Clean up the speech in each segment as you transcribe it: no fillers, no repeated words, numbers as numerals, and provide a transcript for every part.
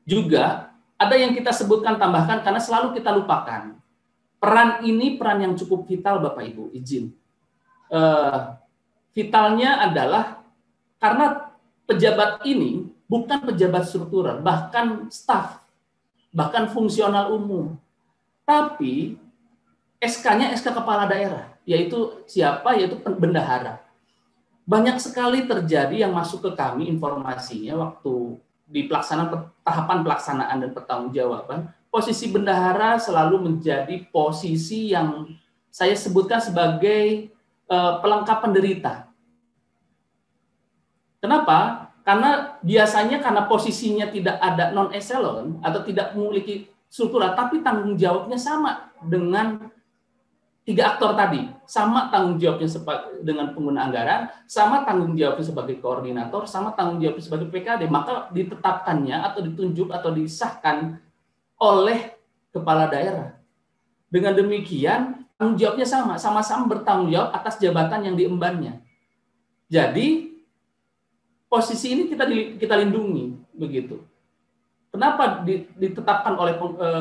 Juga ada yang kita sebutkan tambahkan karena selalu kita lupakan. Peran ini peran yang cukup vital, Bapak Ibu, izin. Vitalnya adalah karena pejabat ini bukan pejabat struktural, bahkan staf, bahkan fungsional umum. Tapi SK-nya SK kepala daerah, yaitu siapa? Yaitu bendahara. Banyak sekali terjadi yang masuk ke kami informasinya waktu di tahapan pelaksanaan dan pertanggungjawaban, posisi bendahara selalu menjadi posisi yang saya sebutkan sebagai pelengkap penderita. Kenapa? Karena biasanya karena posisinya tidak ada non-eselon atau tidak memiliki struktural, tapi tanggung jawabnya sama dengan 3 aktor tadi, sama tanggung jawabnya dengan pengguna anggaran, sama tanggung jawabnya sebagai koordinator, sama tanggung jawabnya sebagai PKD, maka ditetapkannya atau ditunjuk atau disahkan oleh kepala daerah. Dengan demikian, tanggung jawabnya sama-sama bertanggung jawab atas jabatan yang diembannya. Jadi, posisi ini kita lindungi, begitu. Kenapa ditetapkan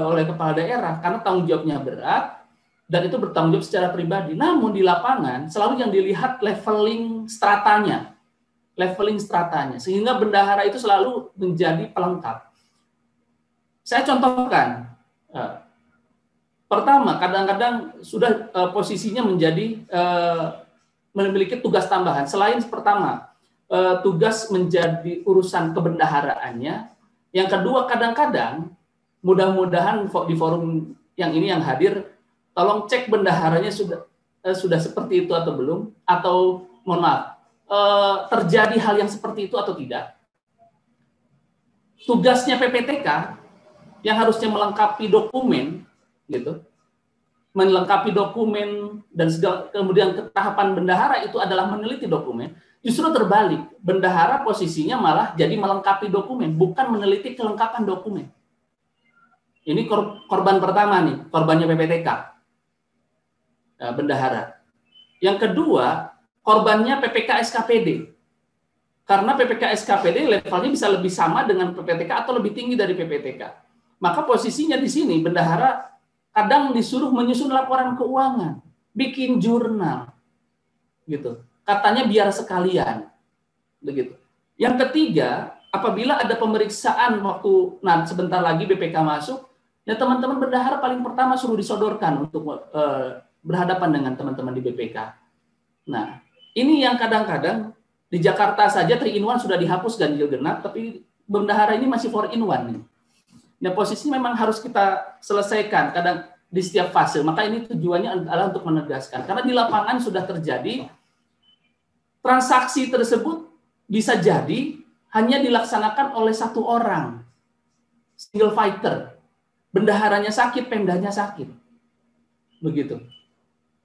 oleh kepala daerah? Karena tanggung jawabnya berat, dan itu bertanggung jawab secara pribadi. Namun di lapangan selalu yang dilihat leveling stratanya, sehingga bendahara itu selalu menjadi pelengkap. Saya contohkan, pertama kadang-kadang sudah posisinya menjadi memiliki tugas tambahan. Selain pertama tugas menjadi urusan kebendaharaannya, yang kedua kadang-kadang mudah-mudahan di forum yang ini yang hadir, tolong cek bendaharanya sudah seperti itu atau belum, atau mohon maaf, terjadi hal yang seperti itu atau tidak. Tugasnya PPTK yang harusnya melengkapi dokumen, gitu, melengkapi dokumen dan segala, kemudian tahapan bendahara itu adalah meneliti dokumen. Justru terbalik, bendahara posisinya malah jadi melengkapi dokumen, bukan meneliti kelengkapan dokumen. Ini korban pertama nih, korbannya PPTK. Bendahara. Yang kedua, korbannya PPK SKPD. Karena PPK SKPD levelnya bisa lebih sama dengan PPTK atau lebih tinggi dari PPTK. Maka posisinya di sini bendahara kadang disuruh menyusun laporan keuangan, bikin jurnal. Gitu. Katanya biar sekalian. Begitu. Yang ketiga, apabila ada pemeriksaan waktu sebentar lagi BPK masuk, ya teman-teman bendahara paling pertama suruh disodorkan untuk berhadapan dengan teman-teman di BPK. Nah, ini yang kadang-kadang di Jakarta saja 3-in-1 sudah dihapus ganjil genap, tapi bendahara ini masih 4-in-1 nih. Nah, posisi memang harus kita selesaikan kadang di setiap fase. Maka ini tujuannya adalah untuk menegaskan. Karena di lapangan sudah terjadi transaksi tersebut bisa jadi hanya dilaksanakan oleh satu orang, single fighter. Bendaharanya sakit, pemdanya sakit. Begitu.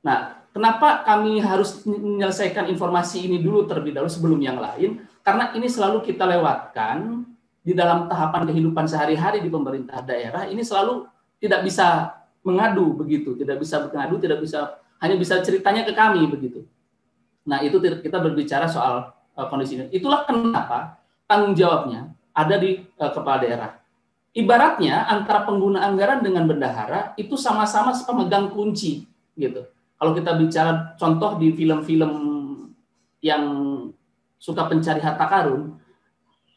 Nah, kenapa kami harus menyelesaikan informasi ini dulu terlebih dahulu sebelum yang lain? Karena ini selalu kita lewatkan di dalam tahapan kehidupan sehari-hari di pemerintah daerah. Ini selalu tidak bisa mengadu begitu, tidak bisa mengadu, tidak bisa hanya bisa ceritanya ke kami begitu. Nah, itu kita berbicara soal kondisi ini. Itulah kenapa tanggung jawabnya ada di kepala daerah. Ibaratnya antara pengguna anggaran dengan bendahara itu sama-sama pemegang kunci gitu. Kalau kita bicara contoh di film-film yang suka pencari harta karun,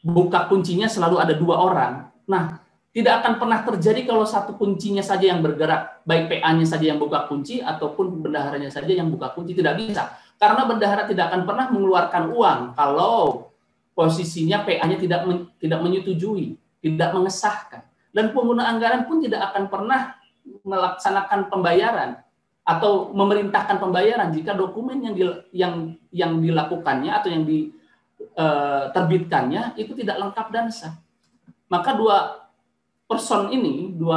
buka kuncinya selalu ada 2 orang. Nah, tidak akan pernah terjadi kalau satu kuncinya saja yang bergerak, baik PA-nya saja yang buka kunci ataupun bendaharanya saja yang buka kunci, tidak bisa. Karena bendahara tidak akan pernah mengeluarkan uang kalau posisinya PA-nya tidak menyetujui, tidak mengesahkan. Dan pengguna anggaran pun tidak akan pernah melaksanakan pembayaran atau memerintahkan pembayaran jika dokumen yang dilakukannya atau yang diterbitkannya itu tidak lengkap dan sah. Maka 2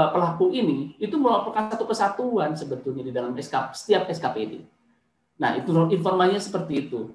pelaku ini itu merupakan satu kesatuan sebetulnya di dalam setiap SKPD. Nah, itu informasinya seperti itu.